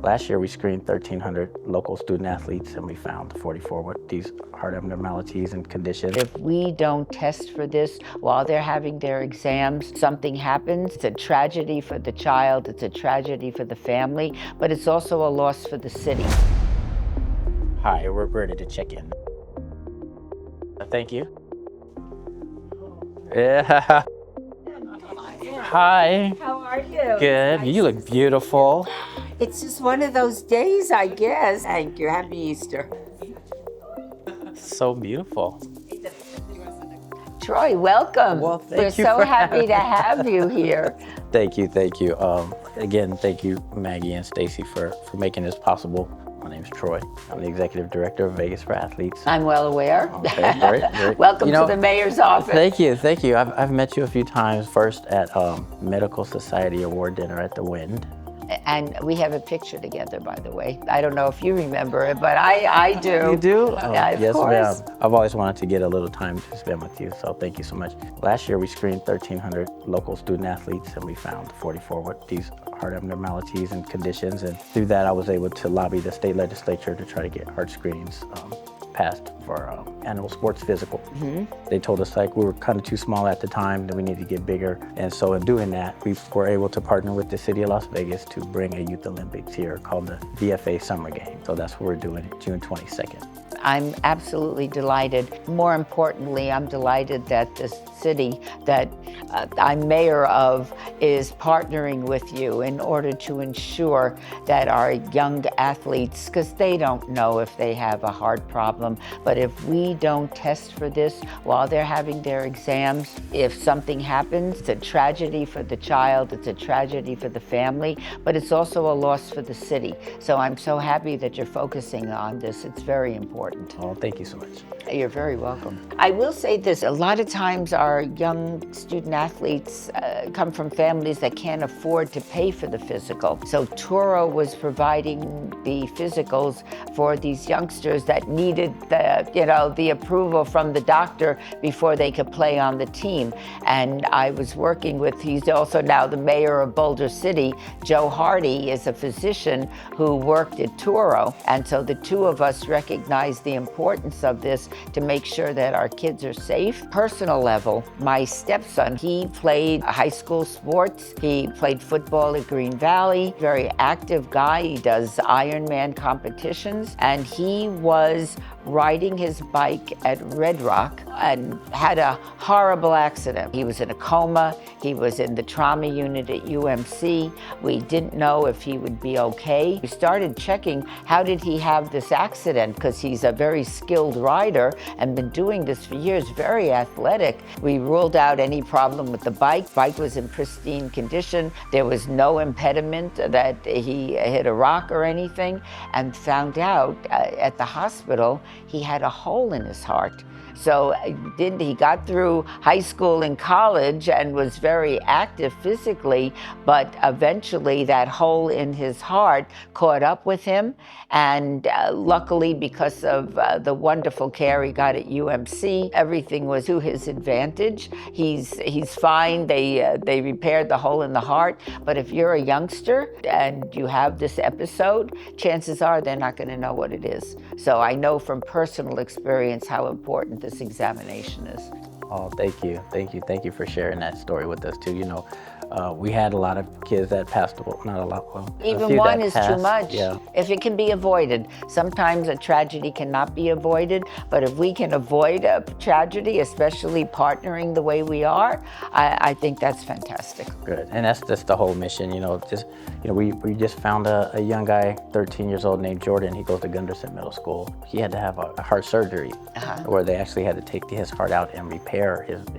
Last year, we screened 1,300 local student athletes, and we found 44 with these heart abnormalities and conditions. If we don't test for this while they're having their exams, something happens. It's a tragedy for the child, it's a tragedy for the family, but it's also a loss for the city. Hi, we're ready to check in. Thank you. Yeah. Hi. How are you? Good. You look beautiful. It's just one of those days, I guess. Thank you. Happy Easter. So beautiful. Troy, welcome. Well, We're thank you so for happy to have you here. Thank you. Thank you. Again, thank you, Maggie and Stacy, for making this possible. My name's Troy. I'm the executive director of Vegas for Athletes. I'm well aware. Okay, great. Welcome to the mayor's office. Thank you. I've met you a few times, first at Medical Society Award Dinner at the Wind. And we have a picture together, by the way. I don't know if you remember it, but I do. You do? Yeah, of yes, course. ma'am. I've always wanted to get a little time to spend with you, so thank you so much. Last year, we screened 1,300 local student athletes, and we found 44 with these heart abnormalities and conditions. And through that, I was able to lobby the state legislature to try to get heart screenings passed for annual sports physical. Mm-hmm. They told us we were kind of too small at the time, that we needed to get bigger. And so in doing that, we were able to partner with the city of Las Vegas to bring a youth Olympics here called the VFA Summer Game. So that's what we're doing June 22nd. I'm absolutely delighted. More importantly, I'm delighted that the city that I'm mayor of is partnering with you in order to ensure that our young athletes, because they don't know if they have a heart problem, but if we don't test for this while they're having their exams, if something happens, it's a tragedy for the child, it's a tragedy for the family, but it's also a loss for the city. So I'm so happy that you're focusing on this. It's very important. Oh, thank you so much. You're very welcome. I will say this, a lot of times our young student athletes come from families that can't afford to pay for the physical. So Turo was providing the physicals for these youngsters that needed the approval from the doctor before they could play on the team. And I was working with, he's also now the mayor of Boulder City. Joe Hardy is a physician who worked at Turo. And so the two of us recognized the importance of this to make sure that our kids are safe. Personal level, my stepson, he played high school sports. He played football at Green Valley, very active guy. He does Ironman competitions, and he was riding his bike at Red Rock and had a horrible accident. He was in a coma. He was in the trauma unit at UMC. We didn't know if he would be okay. We started checking, how did he have this accident? Because he's a very skilled rider and been doing this for years, very athletic. We ruled out any problem with the bike. Bike was in pristine condition. There was no impediment that he hit a rock or anything, and found out at the hospital he had a hole in his heart. So he got through high school and college and was very active physically, but eventually that hole in his heart caught up with him. And luckily, because of the wonderful care he got at UMC, everything was to his advantage. He's fine. They repaired the hole in the heart. But if you're a youngster and you have this episode, chances are they're not going to know what it is. So I know from personal experience how important this examination is. Oh, thank you for sharing that story with us too. We had a lot of kids that passed away, not a lot, well, even one is passed, too much. Yeah. If it can be avoided. Sometimes a tragedy cannot be avoided, but if we can avoid a tragedy, especially partnering the way we are, I think that's fantastic. Good, and that's just the whole mission, we just found a young guy, 13 years old, named Jordan. He goes to Gunderson Middle School. He had to have a heart surgery where they actually had to take his heart out and repair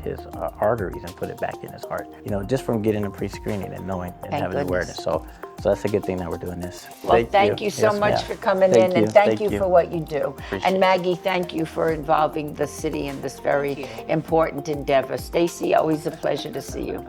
his arteries and put it back in his heart. Just from getting a pre-screening and knowing and Thank having goodness. awareness. So that's a good thing that we're doing this. Well, thank you so much for coming in, and thank you for what you do. And Maggie, thank you for involving the city in this very important endeavor. Stacy, always a pleasure to see you.